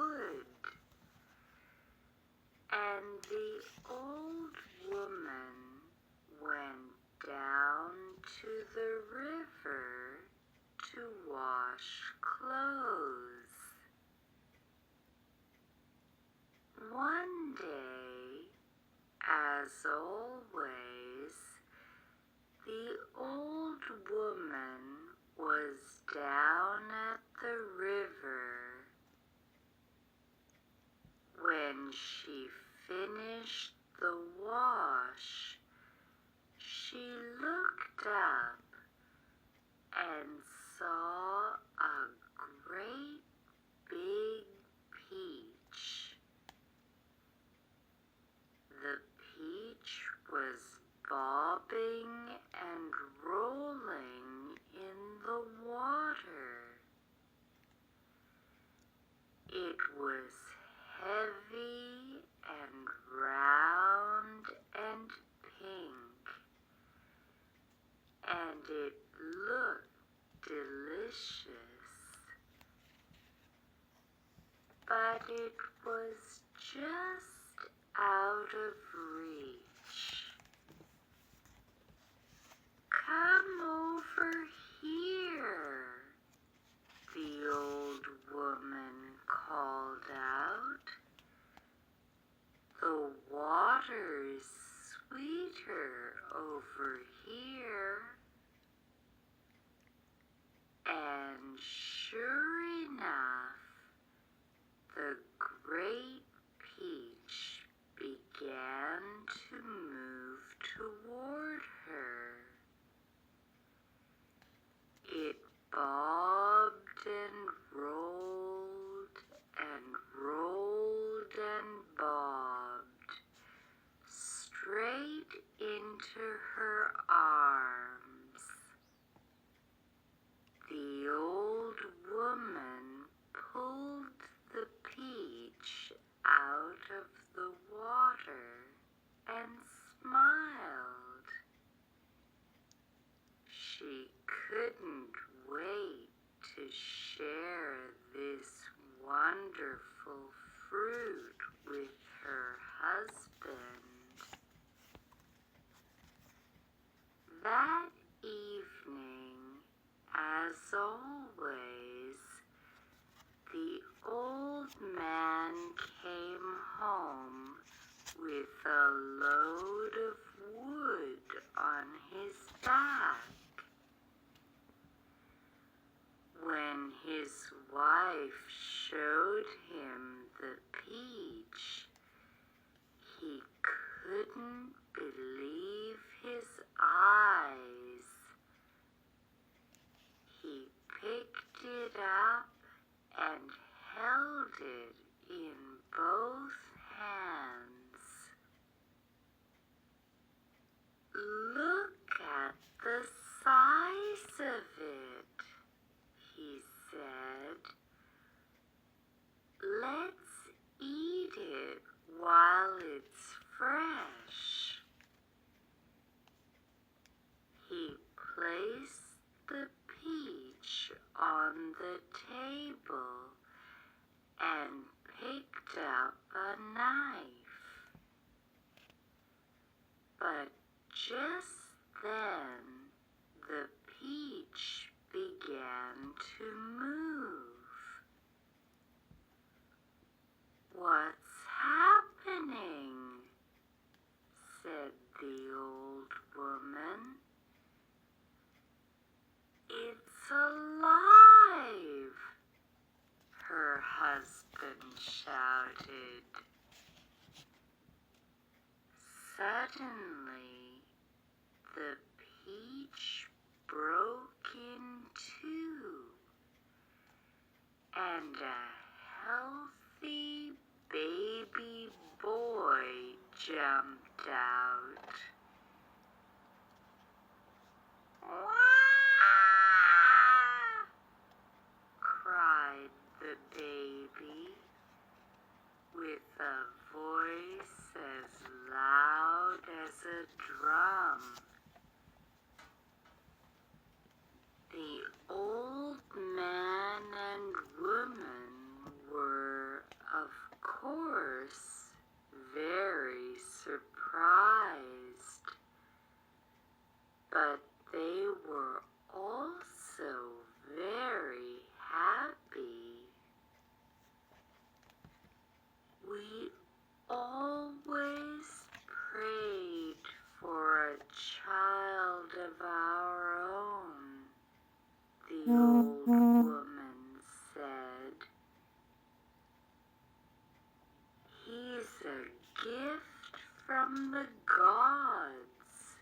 wood, and the old woman went down to the river to wash clothes. One day, as always, the old woman was down at the river. When she finished the wash, she looked up and saw a great big peach. The peach was bobbing and rolling in the water. It was heavy and round and pink, and it looked delicious. But it was just out of reach. "Come over here," the old woman called out. "The water's sweeter over here." And sure enough, the great peach began to move toward her. It bobbed and rolled and rolled and bobbed straight into her arms. The old woman pulled the peach out of the water and smiled. She couldn't wait to share this wonderful fruit with her husband. That evening, as always, the old man came home with a load of wood on his back. When his wife showed him the peach, he couldn't believe his eyes. He picked it up and held it in both hands. "Look at the size of it," he said. "Let's eat it while it's fresh." He placed the peach on the table and picked up a knife. But just then, the peach began to move. "What's happening?" said the old woman. "It's alive!" her husband shouted. Suddenly, the peach broke in two, and a healthy baby boy jumped out. "Wah!" cried the baby with a voice as loud as a drum. The old man and woman were from the gods,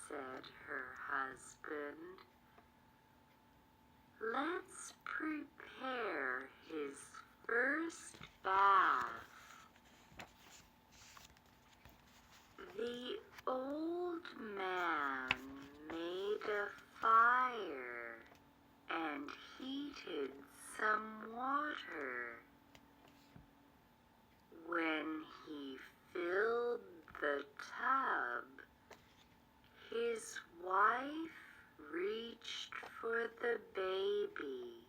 said her husband. Let's prepare his first bath. The old man made a fire and heated some water. When he filled the tub, his wife reached for the baby,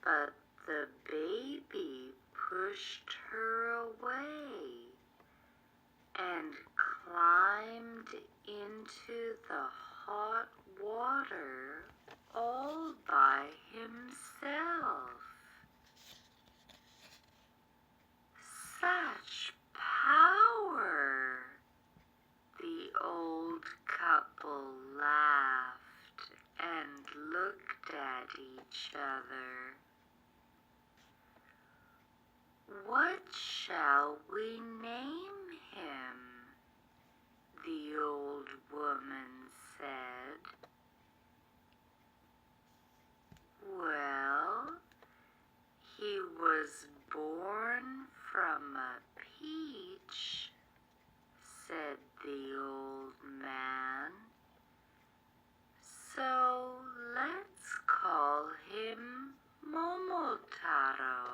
but the baby pushed her away and climbed into the hot water all by himself. Such power! The old couple laughed and looked at each other. What shall we name him? The old woman said. Well, he was born from a peach, said the old man. So let's call him Momotaro.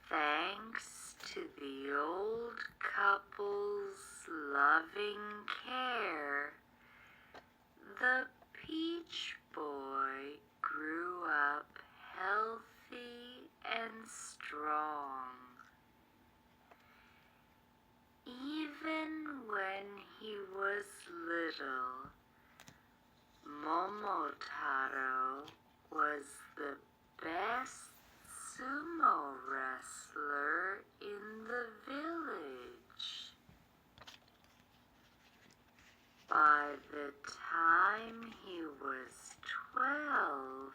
Thanks to the old couple's loving care, the peach boy grew up healthy and strong. Even when he was little, Momotaro was the best sumo wrestler in the village. By the time he was 12,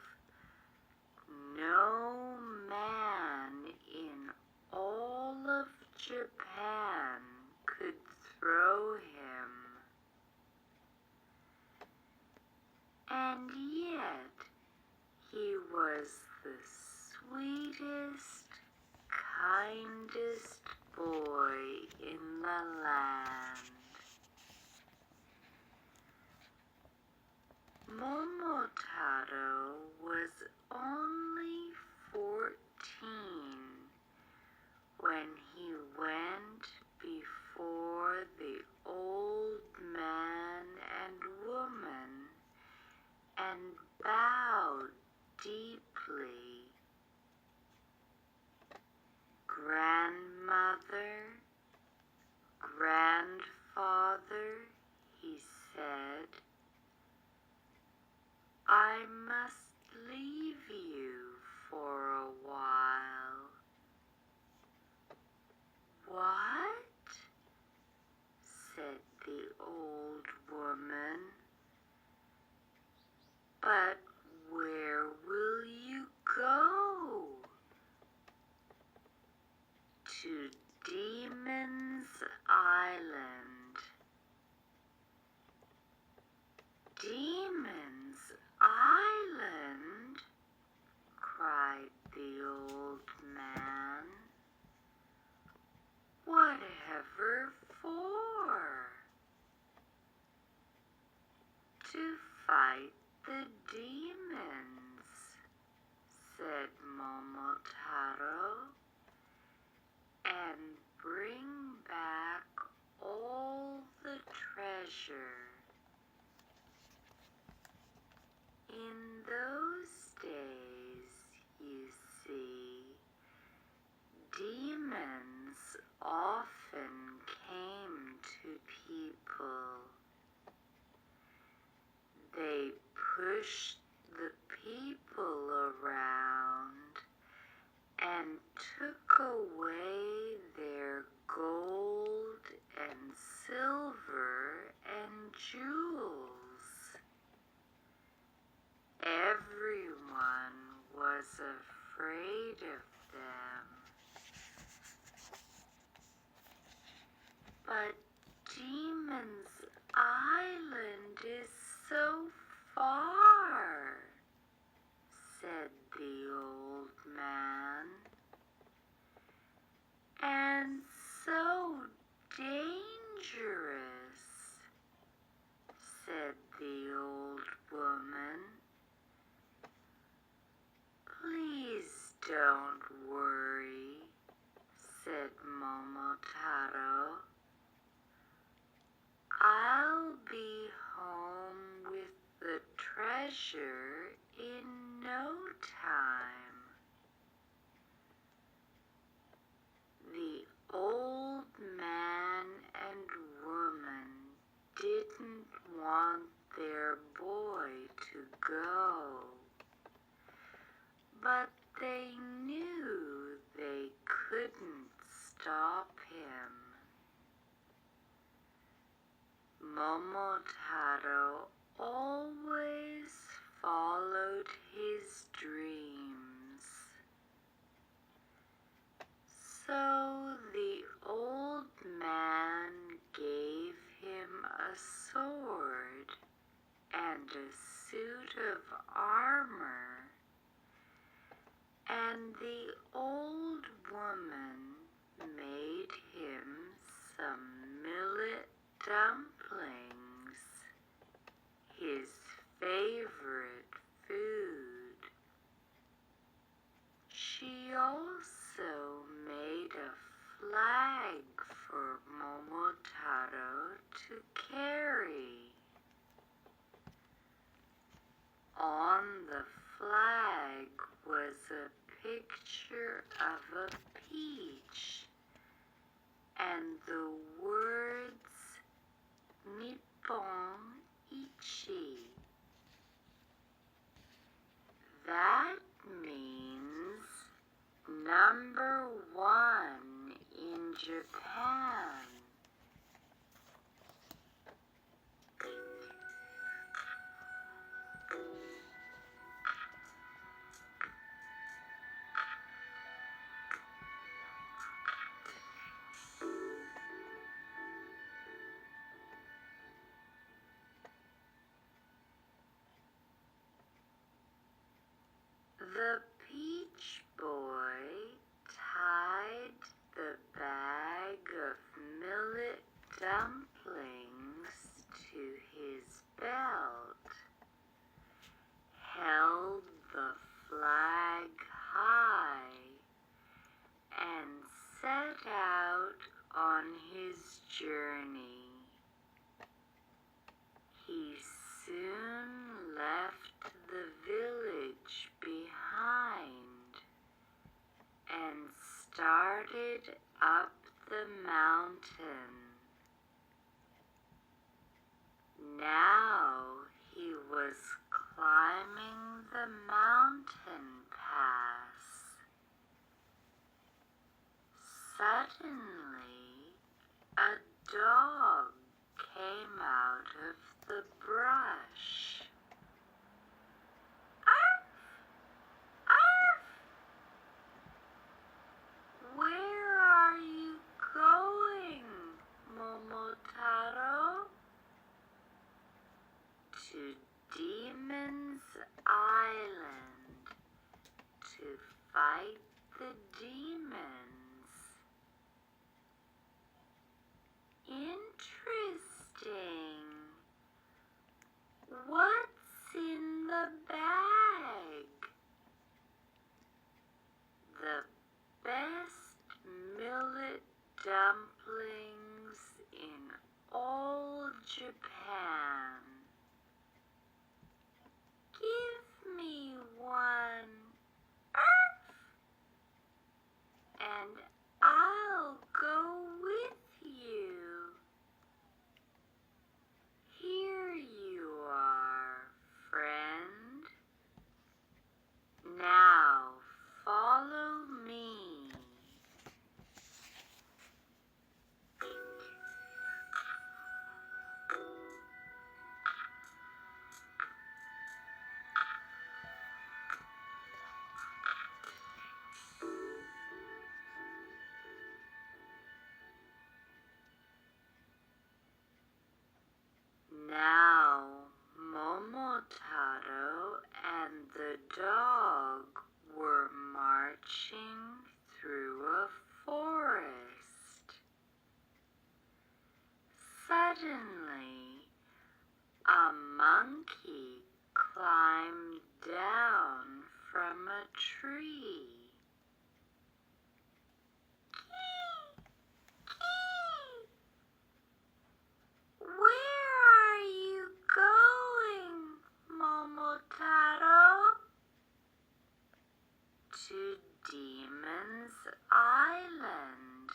no man in all of Japan could throw him. And yet, he was the sweetest, kindest boy in the land. Momotaro was only 14 when he went before the old man and woman and bowed deeply. Grandmother, grandfather, he said, I must leave you for a while. What? Said the old woman. But where will you go? To Demon's Island. Demon's Island? Cried the old man. Whatever for? To fight the demons, said Momotaro, and bring back all pushed the people around and took away their gold and silver and jewels. Everyone was afraid of them. But Demon's Island is so far, said the old man, and so dangerous, said the old woman. Please don't worry, said Momotaro. I'll be home with the treasure in no time. The old man and woman didn't want their boy to go, but they knew they couldn't stop him. Momotaro always followed his dreams. So the old man gave him a sword and a suit of armor, and the old woman made him some millet dumplings, his favorite food. She also made a flag for Momotaro to carry. On the flag was a picture of a peach and the words Nippon Ichi. That means number one in Japan. The peach boy tied the bag of millet dumplings to his belt, held the flag high, and set out on his journey. He soon left the village behind and started up the mountain. Now he was climbing the mountain pass. Suddenly, a dog came out of the brush. Arf! Arf! Where are you going, Momotaro? To Demon's Island to fight the demons. Interesting. What's in the bag? The best millet dumplings in all Japan. Give me one. Arf! Suddenly, a monkey climbed down from a tree. Where are you going, Momotaro? To Demon's Island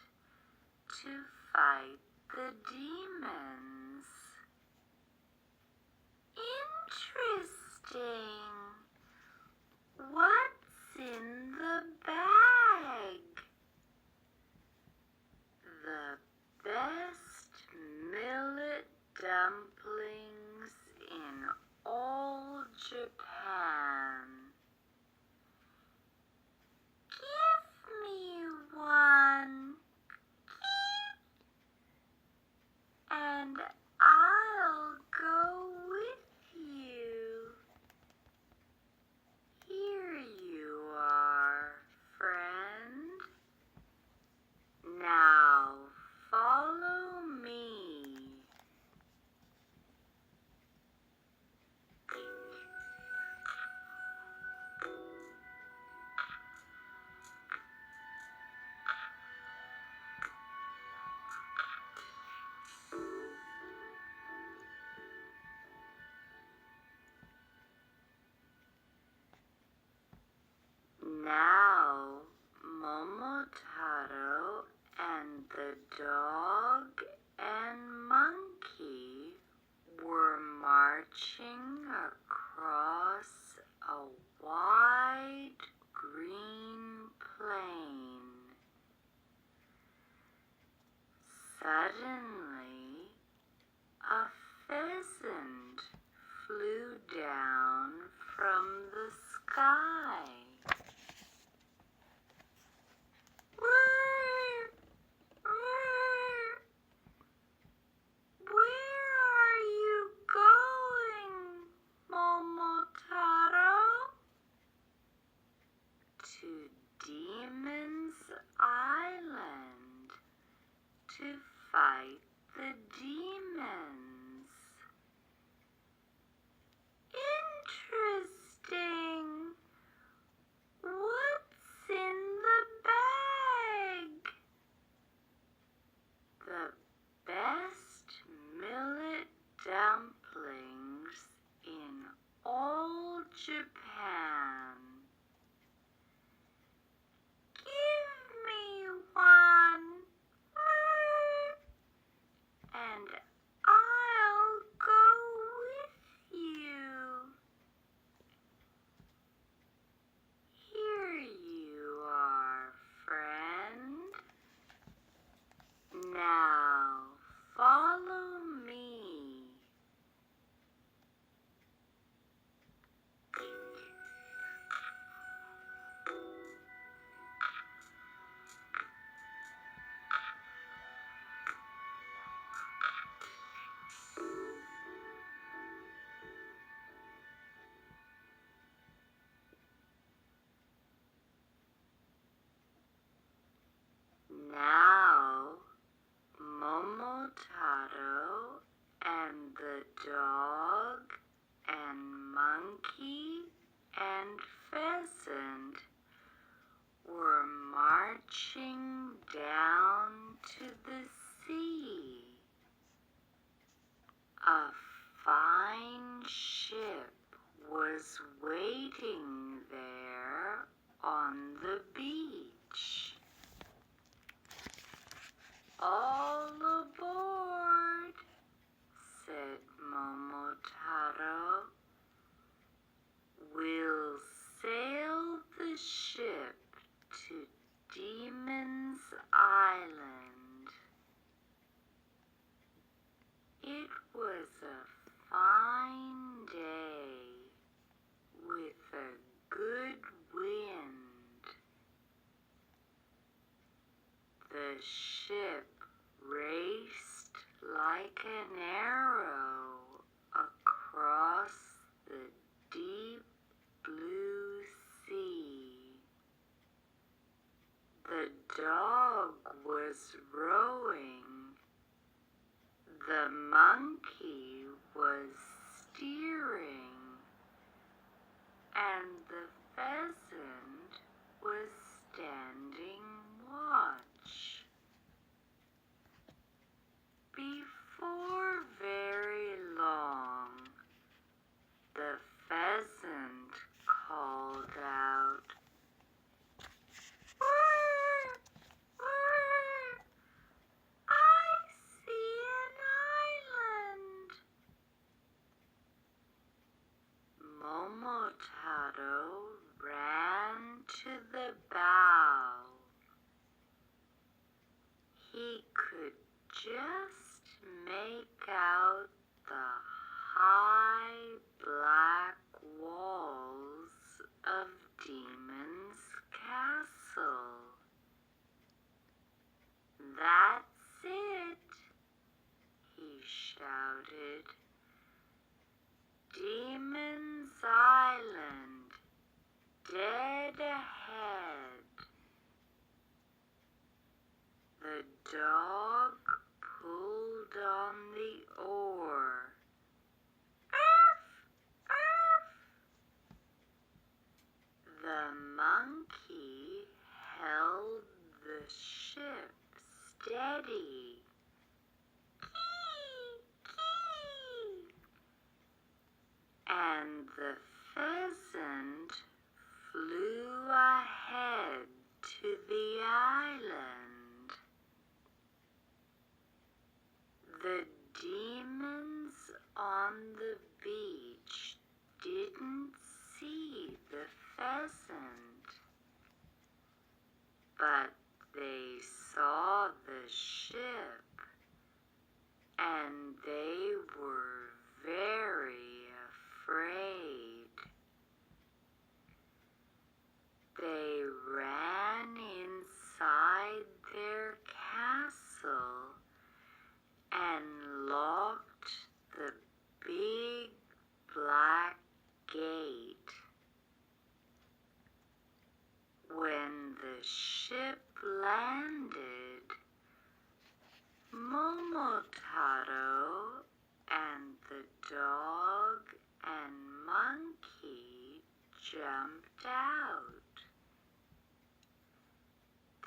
to fight the demons. Interesting. What's in the bag? The best millet dumplings in all Japan. Give me one, and I'll go with you. Here you are, friend. Now follow me. Now, Momotaro and the dog and monkey were marching across a wide green plain. Suddenly, a pheasant flew down from the sky. Where are you going, Momotaro? To Demon's Island to fight the demons. Interesting. What's in the bag? The best millet dumplings in all Japan. Give me one, and I'll go with you. Here you are, friend. Now follow me. Now, Momotaro and the dog and monkey and pheasant were marching down to the sea. A fine ship was waiting there on the beach. All aboard, said Momotaro. We'll sail the ship to Demon's Island. It was a fine day with a good wind. The ship raced like an arrow across the deep blue sea. The dog was rowing. The The monkey was steering, and the pheasant was standing watch. Before very long, the pheasant called out, "Whir, whir, I see an island." Momotaro ran to the bow. He could just make out the high black walls of Demon's castle. "That's it," he shouted. "Demon's Island, dead ahead." The dog pulled on the oar. "Arf! Arf!" The monkey held the ship steady. "Kee! Kee!" And the pheasant flew ahead to the island. The demons on the beach didn't see the pheasant, but they saw the ship, and they were very afraid. They ran inside their castle and locked the big black gate. When the ship landed, Momotaro and the dog and monkey jumped out.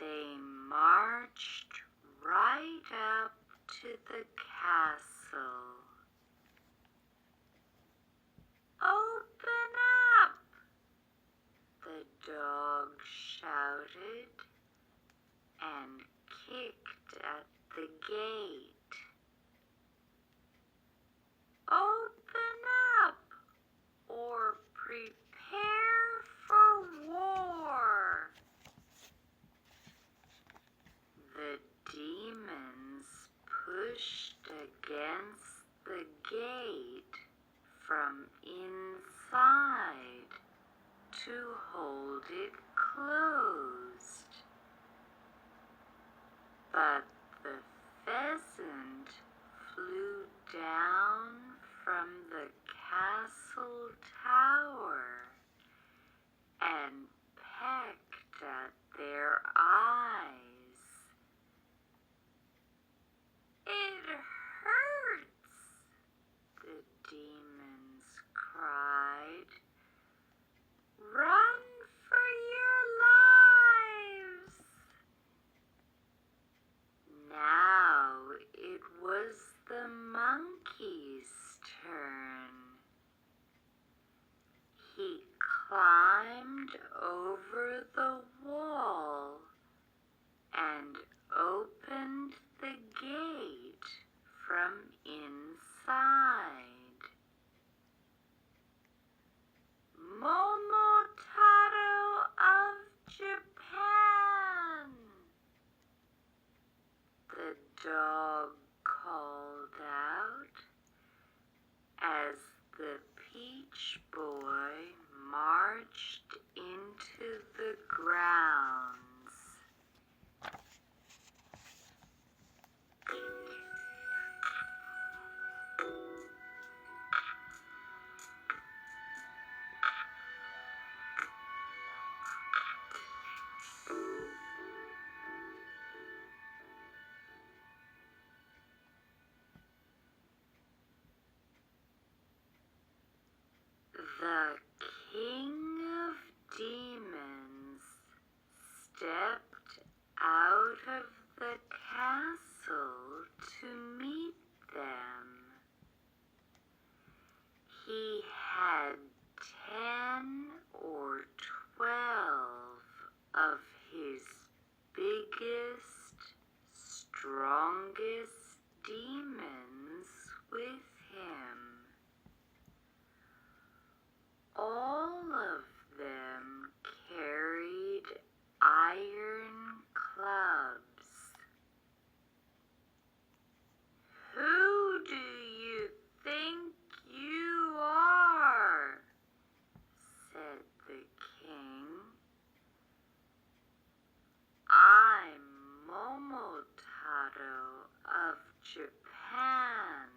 They marched right up to the castle. "Open up!" the dog shouted and kicked at the gate. "Open up, or prepare for war!" The demons pushed against the gate from inside to hold it closed. But the pheasant flew down from the castle tower and pecked at their eyes. "It hurts," the demons cried. "Run for your lives!" Now it was the monkey's turn. He climbed over the wall and opened the gate from inside. "Momotaro of Japan!" the dog called out as the Peach Boy marched into the grounds. with him. All of them carried iron clubs. "Who do you think you are?" said the king. "I'm Momotaro of Japan,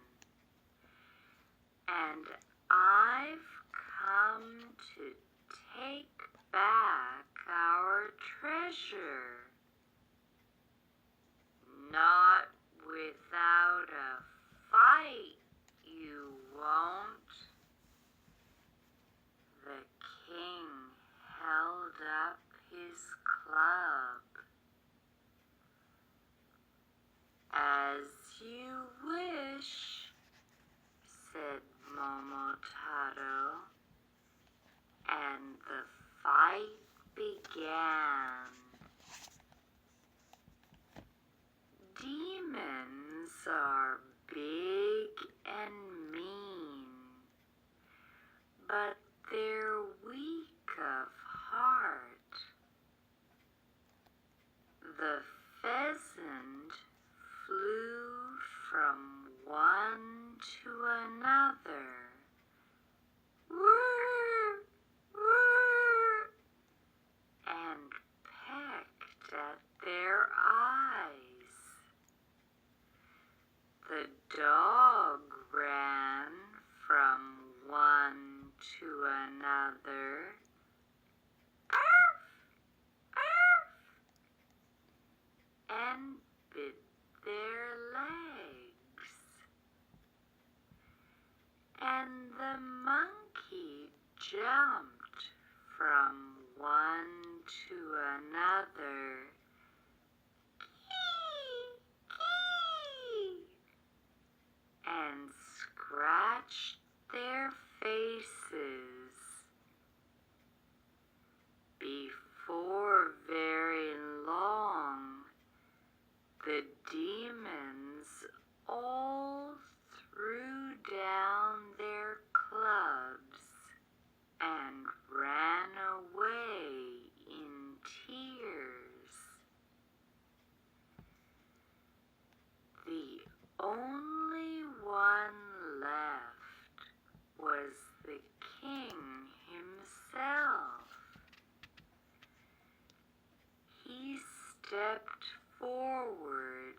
and I've come to take back our treasure." "Not without a fight, you won't." The king held up his club. "As you wish," said Momotaro, and the fight began. Demons are big and mean, but they're weak of heart. The pheasant flew from one to another. "Whir, whir," and pecked at their eyes. The dog ran from one to another. "Arf, arf," and bit their legs. And the monkey jumped from one to another. "Kee, kee," and scratched their faces. Before very long, the demons all threw down their clubs and ran away in tears. The only one left was the king himself. He stepped forward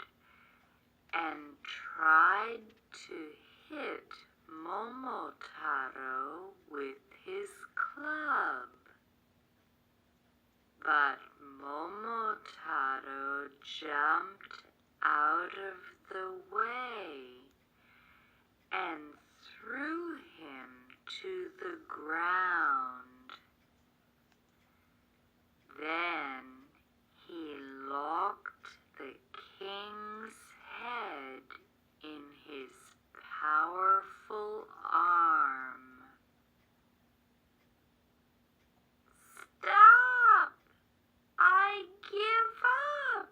and tried to hit Momotaro with his club. But Momotaro jumped out of the way and threw him to the ground. Then he locked the king's head in his powerful arm. "Stop! I give up!"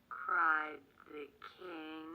cried the king.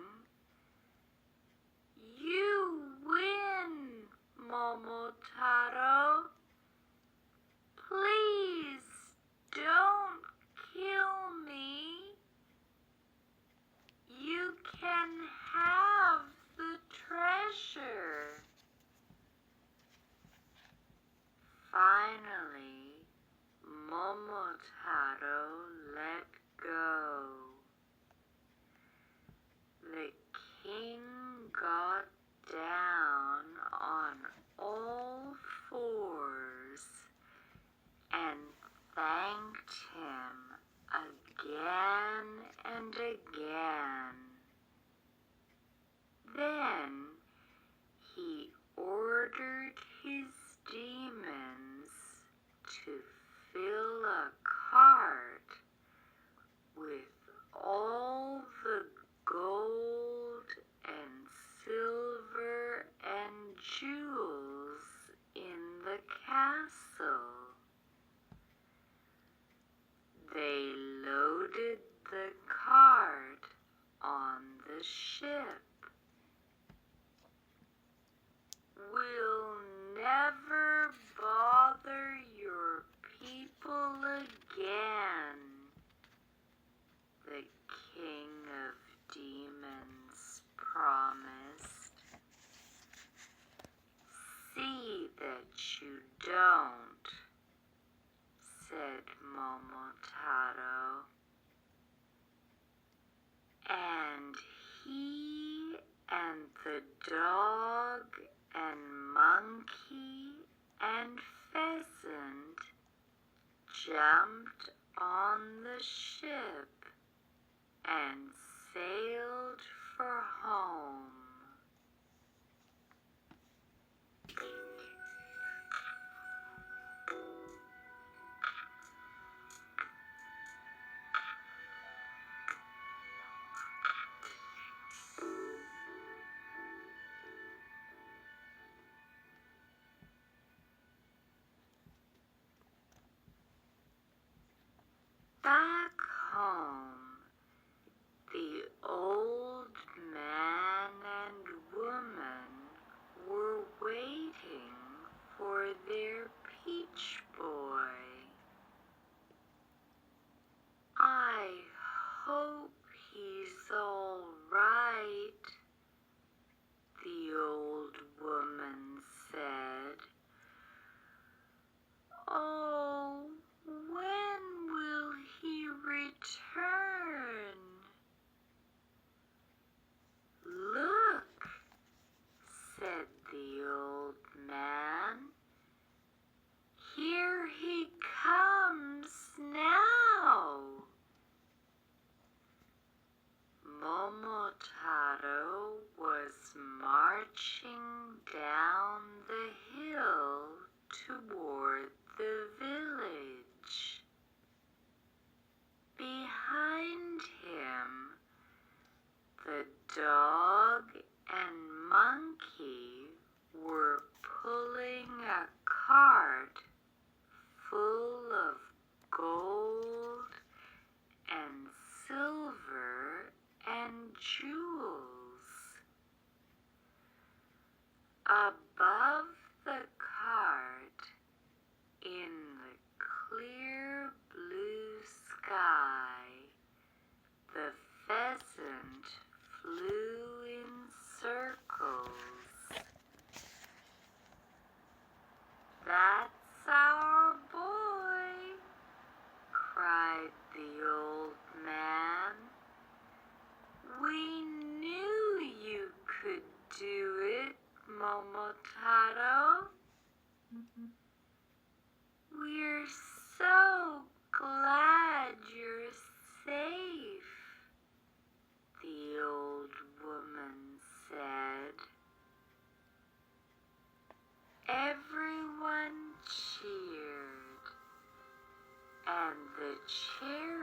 don't, said Momotaro. And he and the dog and monkey and pheasant jumped on the ship and sailed for home. Back home, the old man and woman were waiting for their peach boy. I hope he's all right, the old woman said. Oh, when will he return? Look, said the old man. Here he comes now. Momotaro was marching down the hill toward the village. Behind him, the dog and monkey were pulling a cart full of gold and silver and jewels. Above the cart, in the clear blue sky, the pheasant flew in circles. That's our boy, cried the old man. We knew you could do it, Momotaro. We're so glad you're safe, the old woman said. Everyone cheered, and the cherry